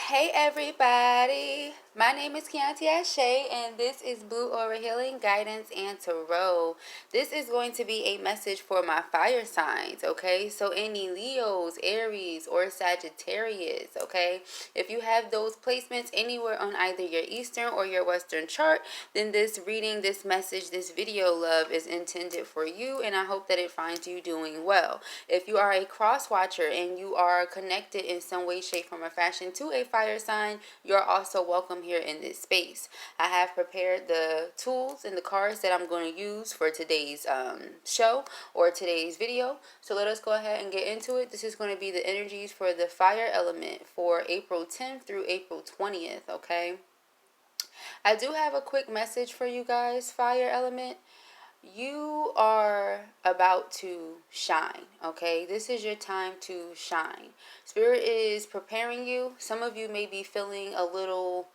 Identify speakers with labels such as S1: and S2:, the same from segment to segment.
S1: Hey everybody, my name is Kianti Ayshea and this is Blue Aura Healing Guidance and Tarot. This is going to be a message for my fire signs, okay? So any Leos, Aries, or Sagittarius, okay? If you have those placements anywhere on either your Eastern or your Western chart, then this reading, this message, this video, love, is intended for you, and I hope that it finds you doing well. If you are a cross watcher and you are connected in some way, shape, form, or fashion to a fire sign, you're also welcome here in this space. I have prepared the tools and the cards that I'm going to use for today's show or today's video. So let us go ahead and get into it. This is going to be the energies for the fire element for April 10th through April 20th, okay? I do have a quick message for you guys, fire element. You are about to shine, okay? This is your time to shine. Spirit is preparing you. Some of you may be feeling a little,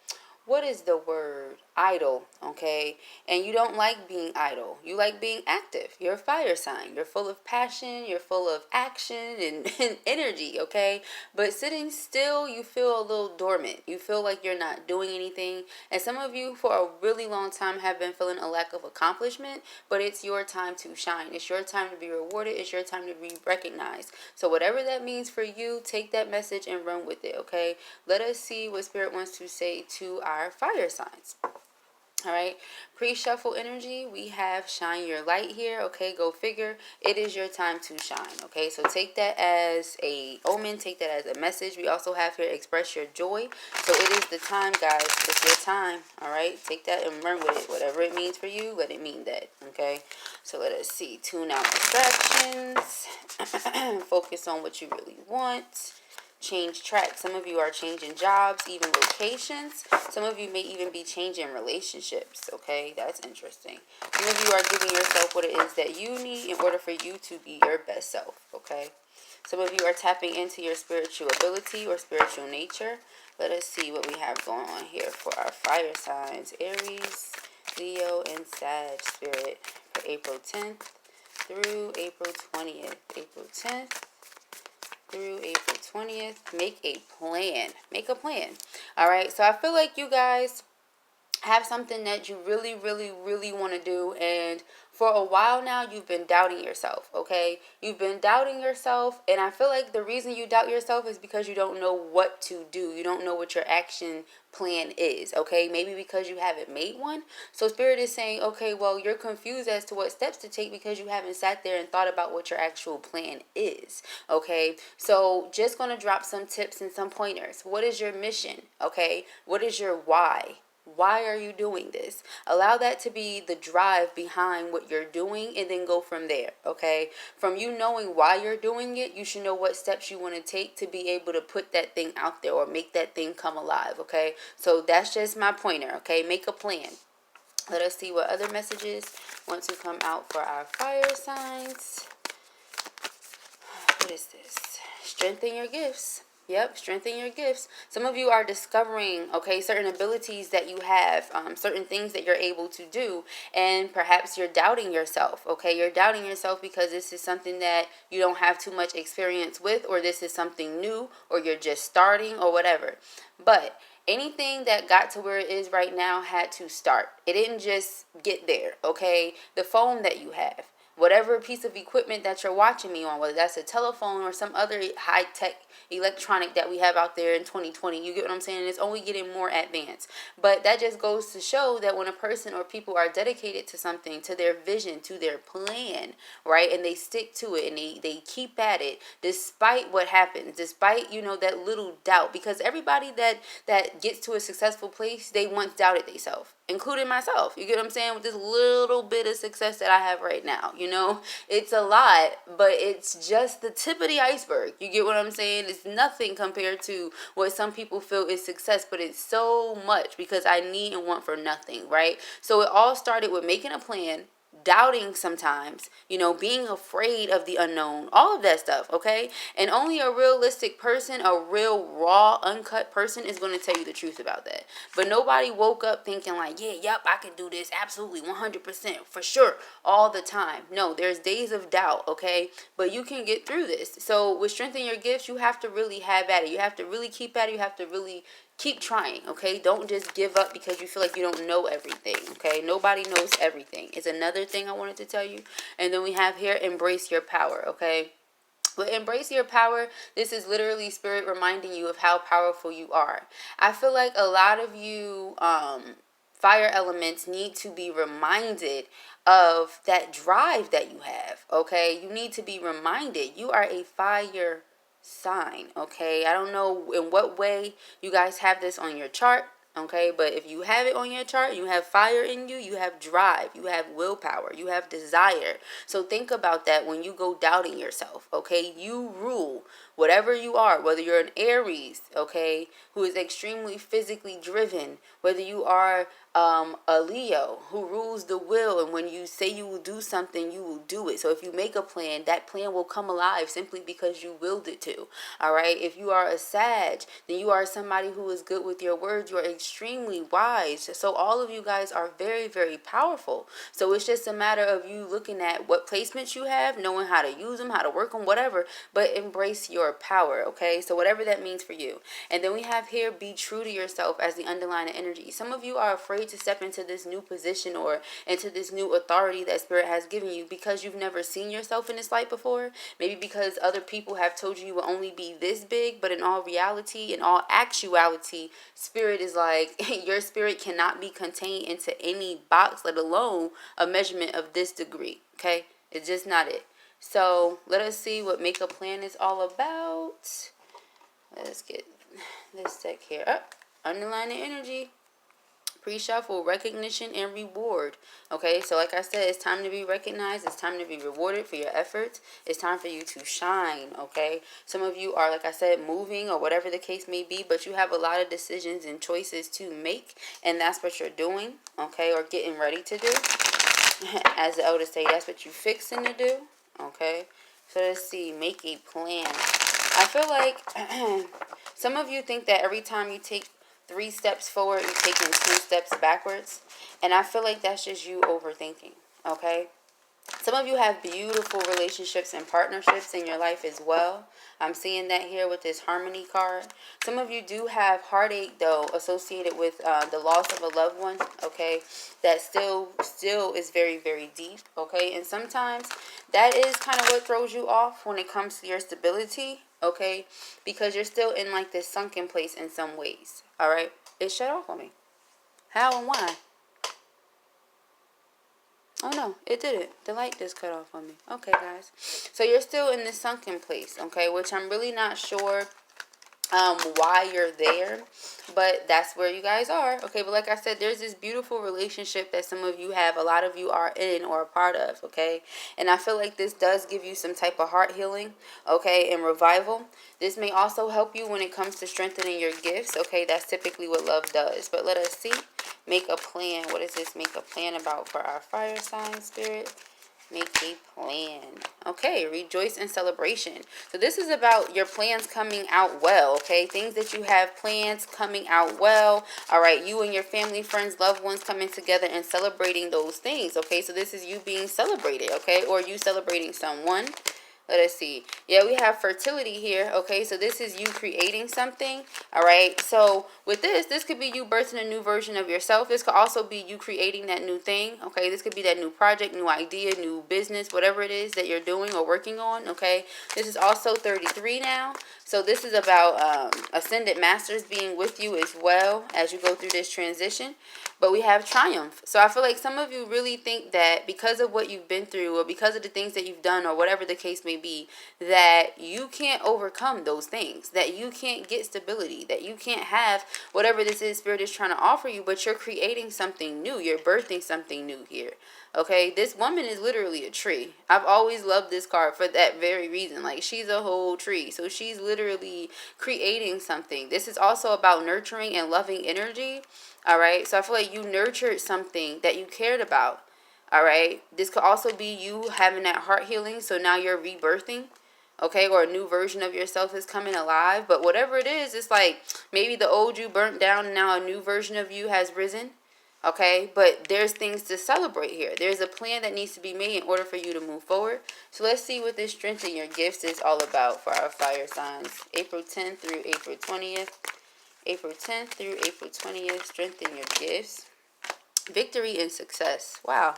S1: what is the word? Idle, okay? And you don't like being idle. You like being active. You're a fire sign. You're full of passion. You're full of action and energy, okay? But sitting still, you feel a little dormant. You feel like you're not doing anything. And some of you for a really long time have been feeling a lack of accomplishment, but it's your time to shine. It's your time to be rewarded. It's your time to be recognized. So whatever that means for you, take that message and run with it, okay? Let us see what Spirit wants to say to our fire signs. All right, pre-shuffle energy, we have shine your light here, okay? Go figure. It is your time to shine, okay? So take that as a omen, take that as a message. We also have here express your joy. So it is the time, guys. It's your time, all right? Take that and run with it. Whatever it means for you, let it mean that, okay? So let us see. Tune out distractions. Focus on what you really want. Change track. Some of you are changing jobs, even locations. Some of you may even be changing relationships, okay? That's interesting. Some of you are giving yourself what it is that you need in order for you to be your best self, okay? Some of you are tapping into your spiritual ability or spiritual nature. Let us see what we have going on here for our fire signs. Aries, Leo, and Sag Spirit for April 10th through April 20th. April 10th through April 20th. Make a plan. Make a plan. All right. So I feel like you guys have something that you really, really, really want to do. And for a while now, you've been doubting yourself, okay? You've been doubting yourself. And I feel like the reason you doubt yourself is because you don't know what to do. You don't know what your action plan is, okay? Maybe because you haven't made one. So Spirit is saying, okay, well, you're confused as to what steps to take because you haven't sat there and thought about what your actual plan is, okay? So just going to drop some tips and some pointers. What is your mission, okay? What is your why? Why are you doing this? Allow that to be the drive behind what you're doing and then go from there, okay? From you knowing why you're doing it, you should know what steps you want to take to be able to put that thing out there or make that thing come alive, okay? So that's just my pointer, okay? Make a plan. Let us see what other messages want to come out for our fire signs. What is this? Strengthen your gifts. Yep, strengthen your gifts. Some of you are discovering, okay, certain abilities that you have, certain things that you're able to do, and perhaps you're doubting yourself, okay? You're doubting yourself because this is something that you don't have too much experience with, or this is something new, or you're just starting, or whatever. But anything that got to where it is right now had to start. It didn't just get there, okay? The phone that you have, whatever piece of equipment that you're watching me on, whether that's a telephone or some other high-tech electronic that we have out there in 2020, you get what I'm saying? It's only getting more advanced. But that just goes to show that when a person or people are dedicated to something, to their vision, to their plan, right, and they stick to it and they keep at it despite what happens, despite, you know, that little doubt, because everybody that gets to a successful place, they once doubted themselves, including myself. You get what I'm saying? With this little bit of success that I have right now, you know, it's a lot, but it's just the tip of the iceberg. You get what I'm saying? It's nothing compared to what some people feel is success, but it's so much because I need and want for nothing, right? So it all started with making a plan, doubting sometimes, you know, being afraid of the unknown, all of that stuff, okay? And only a realistic person, a real raw, uncut person is going to tell you the truth about that. But nobody woke up thinking like, yeah, yep, I can do this, absolutely, 100%, for sure, all the time. No, there's days of doubt, okay? But you can get through this. So with Strengthen Your Gifts, you have to really have at it. You have to really keep at it. You have to really keep trying, okay? Don't just give up because you feel like you don't know everything, okay? Nobody knows everything. It's another thing I wanted to tell you. And then we have here, embrace your power, okay? But embrace your power, this is literally Spirit reminding you of how powerful you are. I feel like a lot of you fire elements need to be reminded of that drive that you have, okay? You need to be reminded you are a fire sign, okay? I don't know in what way you guys have this on your chart, okay? But if you have it on your chart, you have fire in you, you have drive, you have willpower, you have desire. So think about that when you go doubting yourself, okay? You rule whatever you are, whether you're an Aries, okay, who is extremely physically driven, whether you are a Leo who rules the will, and when you say you will do something, you will do it. So if you make a plan, that plan will come alive simply because you willed it to. All right. If you are a Sag, then you are somebody who is good with your words. You are extremely wise. So all of you guys are very, very powerful. So it's just a matter of you looking at what placements you have, knowing how to use them, how to work them, whatever, but embrace your power. Okay. So whatever that means for you. And then we have here, be true to yourself as the underlying energy. Some of you are afraid to step into this new position or into this new authority that Spirit has given you because you've never seen yourself in this light before. Maybe because other people have told you you will only be this big, but in all reality, in all actuality, Spirit is like, your spirit cannot be contained into any box, let alone a measurement of this degree, okay? It's just not it. So let us see what Make a Plan is all about. Let's get this deck here up. Underlining energy. Pre-shuffle, recognition and reward. Okay, so like I said, it's time to be recognized. It's time to be rewarded for your efforts. It's time for you to shine. Okay, some of you are, like I said, moving or whatever the case may be, but you have a lot of decisions and choices to make, and that's what you're doing. Okay, or getting ready to do. As the elders say, that's what you're fixing to do. Okay, so let's see. Make a plan. I feel like some of you think that every time you take 3 steps forward, you're taking 2 steps backwards. And I feel like that's just you overthinking, okay? Some of you have beautiful relationships and partnerships in your life as well. I'm seeing that here with this Harmony card. Some of you do have heartache, though, associated with the loss of a loved one, okay? That still is very, very deep, okay? And sometimes that is kind of what throws you off when it comes to your stability, okay? Because you're still in like this sunken place in some ways, all right? It shut off on me. How and why? Oh no, it didn't. The light just cut off on me. Okay, guys. So you're still in this sunken place, okay? Which I'm really not sure why you're there, but that's where you guys are, okay? But like I said, there's this beautiful relationship that some of you have, a lot of you are in or a part of, okay? And I feel like this does give you some type of heart healing, okay, and revival. This may also help you when it comes to strengthening your gifts, okay? That's typically what love does. But let us see. Make a plan. What is this make a plan about for our fire sign, Spirit? Make a plan. Okay, rejoice in celebration. So this is about your plans coming out well, okay? Things that you have plans coming out well. All right, you and your family, friends, loved ones coming together and celebrating those things, okay? So this is you being celebrated, okay? Or you celebrating someone. Let us see. Yeah, we have fertility here. Okay, so this is you creating something. All right. So with this could be you birthing a new version of yourself. This could also be you creating that new thing. Okay, this could be that new project, new idea, new business, whatever it is that you're doing or working on. Okay, this is also 33 now. So this is about ascended masters being with you as well as you go through this transition. But we have triumph. So I feel like some of you really think that because of what you've been through or because of the things that you've done or whatever the case may be, that you can't overcome those things, that you can't get stability, that you can't have whatever this is Spirit is trying to offer you, but you're creating something new. You're birthing something new here. Okay, this woman is literally a tree. I've always loved this card for that very reason. Like, she's a whole tree. So she's literally creating something. This is also about nurturing and loving energy. All right, so I feel like you nurtured something that you cared about. All right. This could also be you having that heart healing. So now you're rebirthing. Okay, or a new version of yourself is coming alive. But whatever it is, it's like maybe the old you burnt down and now a new version of you has risen. Okay, but there's things to celebrate here. There's a plan that needs to be made in order for you to move forward. So let's see what this strengthen your gifts is all about for our fire signs. April 10th through April 20th. April 10th through April 20th. Strengthen your gifts. Victory and success. Wow.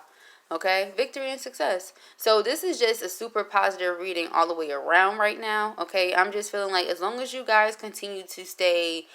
S1: Okay, victory and success. So this is just a super positive reading all the way around right now. Okay, I'm just feeling like as long as you guys continue to stay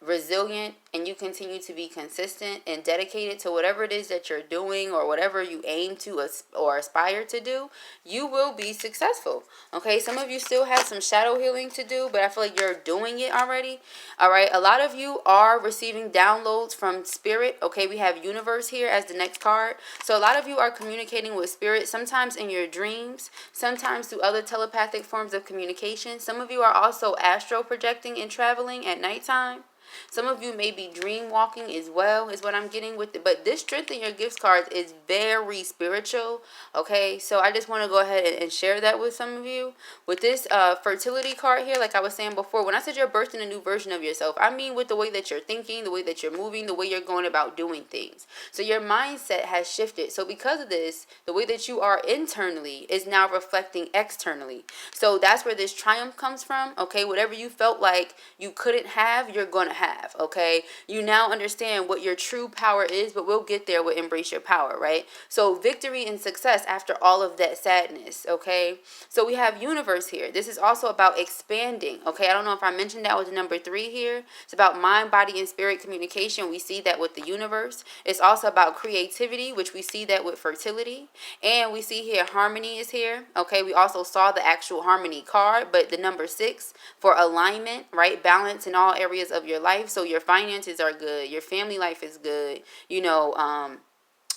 S1: resilient and you continue to be consistent and dedicated to whatever it is that you're doing or whatever you aim to or aspire to do, you will be successful. Okay, some of you still have some shadow healing to do, but I feel like you're doing it already. All right, a lot of you are receiving downloads from spirit. Okay, we have universe here as the next card. So a lot of you are communicating with spirit, sometimes in your dreams, sometimes through other telepathic forms of communication. Some of you are also astral projecting and traveling at nighttime. Some of you may be dream walking as well, is what I'm getting with it. But this strengthen your gifts card is very spiritual. Okay, so I just want to go ahead and share that with some of you. With this fertility card here, like I was saying before, when I said you're birthing a new version of yourself, I mean with the way that you're thinking, the way that you're moving, the way you're going about doing things. So your mindset has shifted. So because of this, the way that you are internally is now reflecting externally. So that's where this triumph comes from. Okay, whatever you felt like you couldn't have, you're going to have. Okay, you now understand what your true power is, but we'll get there with embrace your power, right? So victory and success after all of that sadness. Okay, so we have universe here. This is also about expanding. Okay, I don't know if I mentioned that with number 3 here. It's about mind, body, and spirit communication. We see that with the universe. It's also about creativity, which we see that with fertility. And we see here harmony is here. Okay, we also saw the actual harmony card, but the number 6 for alignment, right? Balance in all areas of your life. So your finances are good, your family life is good, you know,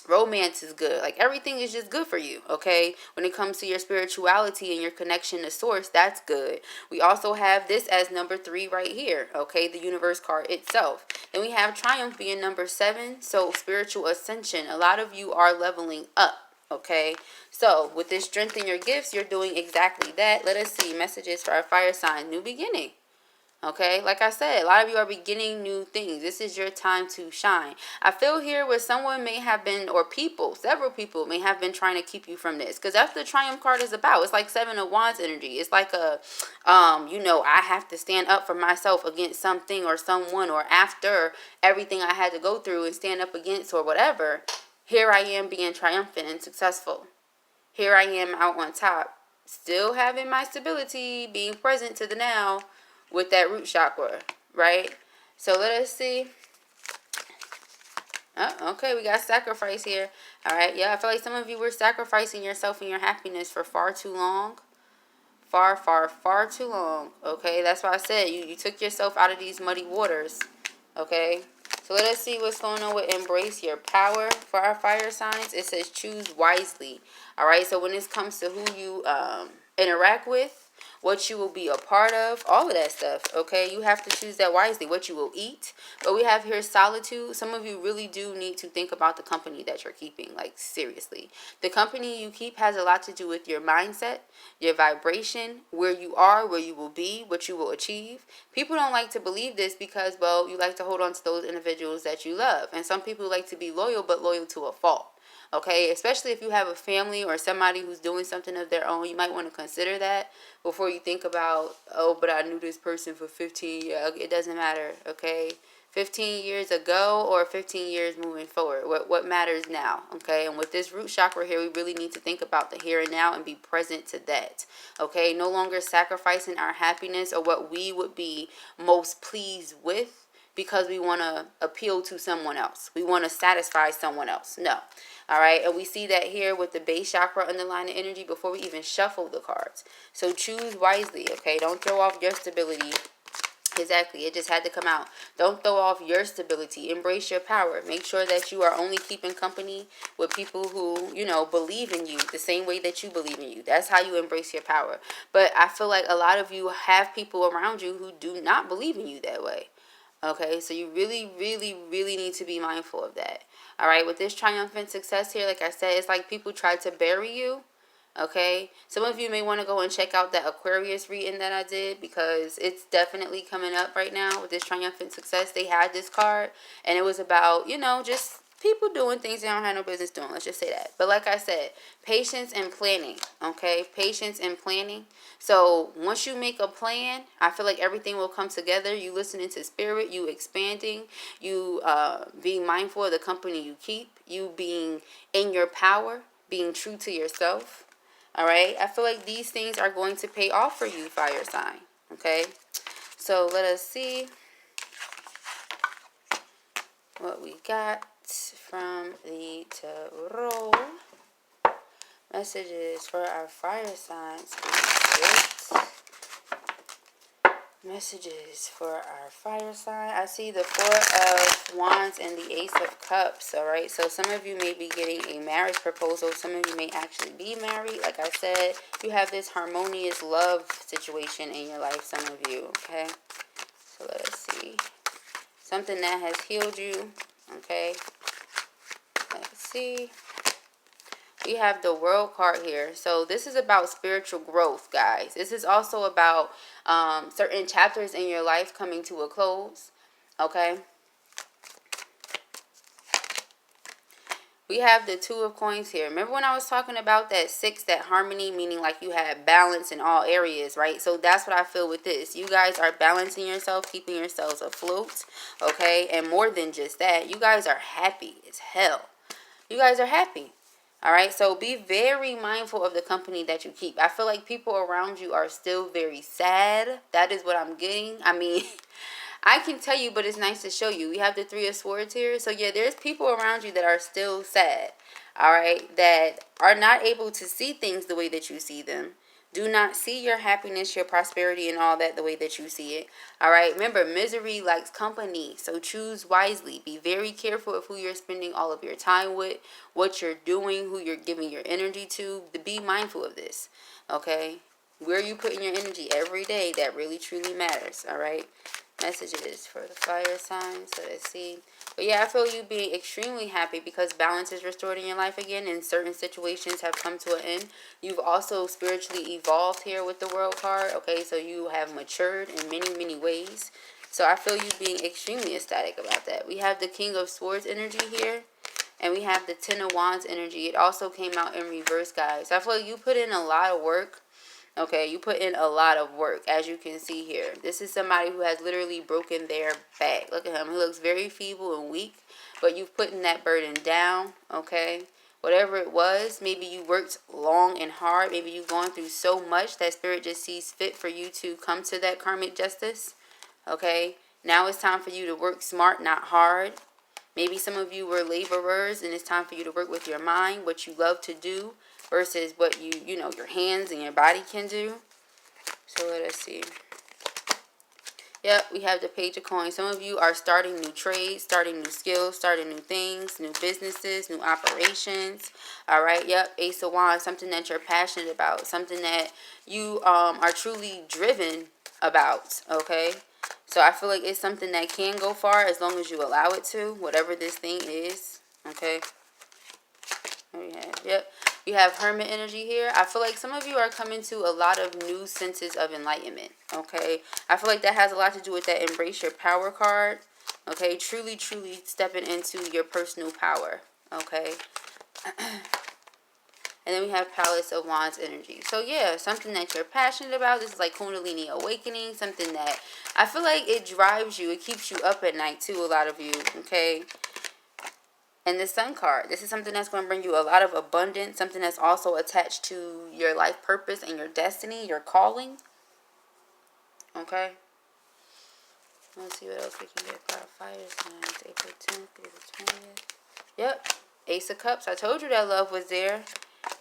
S1: romance is good, like everything is just good for you. Okay, when it comes to your spirituality and your connection to source, that's good. We also have this as number 3 right here. Okay, the universe card itself. Then we have triumph being number 7, so spiritual ascension. A lot of you are leveling up. Okay, so with this strengthen your gifts, you're doing exactly that. Let us see messages for our fire sign. New beginning. Okay, like I said, a lot of you are beginning new things. This is your time to shine. I feel here where someone may have been, or people, several people may have been trying to keep you from this. Because that's what the Triumph card is about. It's like 7 of Wands energy. It's like a, you know, I have to stand up for myself against something or someone, or after everything I had to go through and stand up against or whatever. Here I am being triumphant and successful. Here I am out on top. Still having my stability, being present to the now. With that root chakra, right? So let us see. Oh, okay, we got sacrifice here. All right, yeah, I feel like some of you were sacrificing yourself and your happiness for far too long. Far too long. Okay, that's why I said you took yourself out of these muddy waters. Okay, so let us see what's going on with embrace your power for our fire signs. It says choose wisely. All right, so when this comes to who you interact with, what you will be a part of, all of that stuff, okay? You have to choose that wisely, what you will eat. But we have here solitude. Some of you really do need to think about the company that you're keeping, like seriously. The company you keep has a lot to do with your mindset, your vibration, where you are, where you will be, what you will achieve. People don't like to believe this because, well, you like to hold on to those individuals that you love. And some people like to be loyal, but loyal to a fault. Okay, especially if you have a family or somebody who's doing something of their own, you might want to consider that before you think about, oh, but I knew this person for 15 years. It doesn't matter, okay? 15 years ago or 15 years moving forward. What matters now, okay? And with this root chakra here, we really need to think about the here and now and be present to that, okay? No longer sacrificing our happiness or what we would be most pleased with because we want to appeal to someone else. We want to satisfy someone else. No. All right, and we see that here with the base chakra underlying energy before we even shuffle the cards. So choose wisely, okay? Don't throw off your stability. Exactly, it just had to come out. Don't throw off your stability. Embrace your power. Make sure that you are only keeping company with people who, you know, believe in you the same way that you believe in you. That's how you embrace your power. But I feel like a lot of you have people around you who do not believe in you that way. Okay, so you really, really, really need to be mindful of that. All right, with this triumphant success here, like I said, it's like people tried to bury you. Okay, some of you may want to go and check out that Aquarius reading that I did, because it's definitely coming up right now with this triumphant success. They had this card, and it was about, you know, just people doing things they don't have no business doing. Let's just say that. But like I said, patience and planning. Okay, patience and planning. So once you make a plan, I feel like everything will come together. You listening to spirit, you expanding, you being mindful of the company you keep, you being in your power, being true to yourself. All right, I feel like these things are going to pay off for you, fire sign. Okay, so let us see what we got from the tarot. Messages for our fire signs. Messages for our fire sign. I see the 4 of Wands and the Ace of Cups. All right, so some of you may be getting a marriage proposal. Some of you may actually be married. Like I said, you have this harmonious love situation in your life, some of you. Okay, so let us see. Something that has healed you. Okay, let's see. We have the World card here. So this is about spiritual growth, guys. This is also about certain chapters in your life coming to a close. Okay. We have the 2 of Coins here. Remember when I was talking about that 6, that harmony, meaning like you have balance in all areas, right? So that's what I feel with this. You guys are balancing yourself, keeping yourselves afloat, okay? And more than just that, you guys are happy as hell. You guys are happy. All right, so be very mindful of the company that you keep. I feel like people around you are still very sad. That is what I'm getting. I mean, I can tell you, but it's nice to show you. We have the 3 of Swords here. So, yeah, there's people around you that are still sad, all right, that are not able to see things the way that you see them. Do not see your happiness, your prosperity, and all that the way that you see it. All right. Remember, misery likes company. So choose wisely. Be very careful of who you're spending all of your time with, what you're doing, who you're giving your energy to. Be mindful of this. Okay. Where you putting your energy every day, that really truly matters. All right. Messages for the fire signs. Let's see. But yeah, I feel you being extremely happy because balance is restored in your life again, and certain situations have come to an end. You've also spiritually evolved here with the World card. Okay, so you have matured in many, many ways. So I feel you being extremely ecstatic about that. We have the King of Swords energy here, and we have the 10 of Wands energy. It also came out in reverse, guys. I feel like you put in a lot of work. Okay, you put in a lot of work, as you can see here. This is somebody who has literally broken their back. Look at him. He looks very feeble and weak, but you've put that burden down, okay? Whatever it was, maybe you worked long and hard. Maybe you've gone through so much that Spirit just sees fit for you to come to that karmic justice, okay? Now it's time for you to work smart, not hard. Maybe some of you were laborers, and it's time for you to work with your mind, what you love to do, versus what you know, your hands and your body can do. So let us see. Yep, we have the Page of Coins. Some of you are starting new trades, starting new skills, starting new things, new businesses, new operations. All right, yep, Ace of Wands, something that you're passionate about, something that you are truly driven about, okay? So I feel like it's something that can go far as long as you allow it to, whatever this thing is, okay? Yep. You have Hermit energy here. I feel like some of you are coming to a lot of new senses of enlightenment, okay? I feel like that has a lot to do with that Embrace Your Power card, okay? Truly, truly stepping into your personal power, okay? And then we have Palace of Wands energy. So, yeah, something that you're passionate about. This is like Kundalini awakening, something that I feel like it drives you. It keeps you up at night, too, a lot of you, okay? And the Sun card, this is something that's going to bring you a lot of abundance, something that's also attached to your life purpose and your destiny, your calling. Okay? Let's see what else we can get for our fire signs. April 10th through the 20th. Yep. Ace of Cups. I told you that love was there.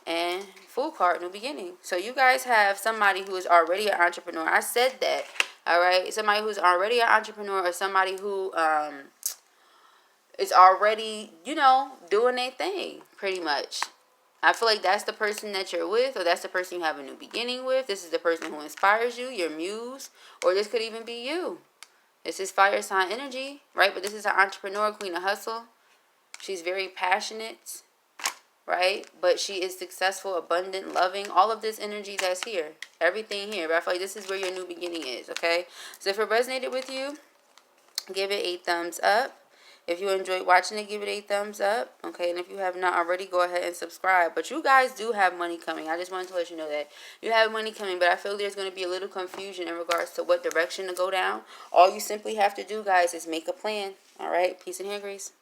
S1: And Fool card, new beginning. So you guys have somebody who is already an entrepreneur. I said that. All right? Somebody who's already an entrepreneur, or somebody who is already, you know, doing their thing, pretty much. I feel like that's the person that you're with, or that's the person you have a new beginning with. This is the person who inspires you, your muse, or this could even be you. This is fire sign energy, right? But this is an entrepreneur, queen of hustle. She's very passionate, right? But she is successful, abundant, loving. All of this energy that's here. Everything here. But I feel like this is where your new beginning is, okay? So if it resonated with you, give it a thumbs up. If you enjoyed watching it, give it a thumbs up. Okay, and if you have not already, go ahead and subscribe. But you guys do have money coming. I just wanted to let you know that. You have money coming, but I feel there's going to be a little confusion in regards to what direction to go down. All you simply have to do, guys, is make a plan. All right, peace and hair grease.